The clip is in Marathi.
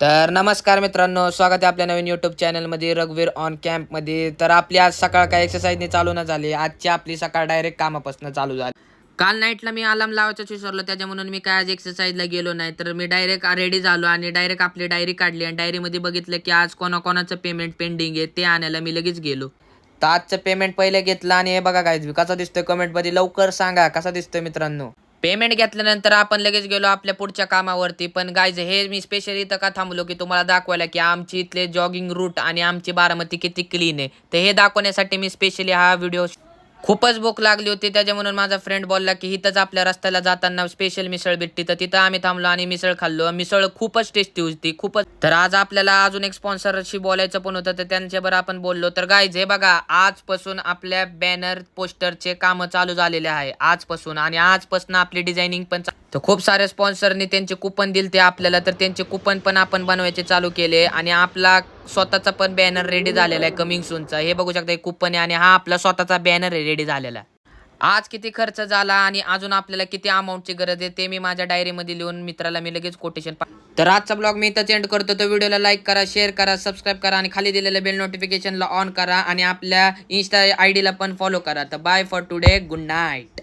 तर नमस्कार मित्रांनो, स्वागत आहे आपल्या नवीन यूट्यूब चॅनलमध्ये रघुवीर ऑन कॅम्पमध्ये. तर आपली आज सकाळ काय एक्सरसाइजने चालू न झाली. आजची आपली सकाळ डायरेक्ट कामापासून चालू झाली. काल नाईटला मी अलार्म लावायचं विसरलो, त्याच्या म्हणून मी काय आज एक्सरसाइजला गेलो नाही. तर मी डायरेक्ट रेडी झालो आणि डायरेक्ट आपली डायरी काढली आणि डायरीमध्ये बघितलं की आज कोणाकोणाचं पेमेंट पेंडिंग आहे ते आणायला मी लगेच गेलो. तर आजचं पेमेंट पहिले घेतलं आणि हे बघा काय कसा दिसतोय कमेंटमध्ये लवकर सांगा कसा दिसतोय मित्रांनो. पेमेंट घेतल्यानंतर आपण लगेच गेलो आपल्या पुढच्या कामावरती. पण गाईज हे मी स्पेशली इथं का थांबलो की तुम्हाला दाखवायला की आमची इथले जॉगिंग रूट आणि आमची बारामती किती क्लीन आहे. तर हे दाखवण्यासाठी मी स्पेशली हा व्हिडिओ. खूपच भूक लागली होती त्याच्या म्हणून माझा फ्रेंड बोलला की इथंच आपल्या रस्त्याला जाताना स्पेशल मिसळ भेटते. तर तिथं आम्ही थांबलो आणि मिसळ खाल्लो. मिसळ खूपच टेस्टी होती खूपच. तर आज आपल्याला अजून एक स्पॉन्सरशी बोलायचं पण होतं तर त्यांच्याबरोबर आपण बोललो. तर गाईज हे बघा आजपासून आपल्या बॅनर पोस्टरचे कामं चालू झालेले आहे आजपासून आणि आजपासून आपली डिझायनिंग पण तर खूप सारे स्पॉन्सरनी त्यांचे कुपन दिले ते आपल्याला. तर त्यांचे कुपन पण आपण बनवायचे चालू केले आणि आपला स्वतःचा पण बॅनर रेडी झालेला आहे कमिंग सूनचा. हे बघू शकता कुपन आहे आणि हा आपला स्वतःचा बॅनर आहे रेडी झालेला. आज किती खर्च झाला आणि अजून आपल्याला किती अमाऊंटची गरज आहे ते मी माझ्या डायरीमध्ये लिहून मित्राला मी लगेच कोटेशन. तर आजचा ब्लॉग मी इथं एंड करतो. तर व्हिडिओला लाईक करा, शेअर करा, सबस्क्राईब करा आणि खाली दिलेल्या बेल नोटिफिकेशनला ऑन करा आणि आपल्या इंस्टा आयडीला पण फॉलो करा. तर bye for today, good night.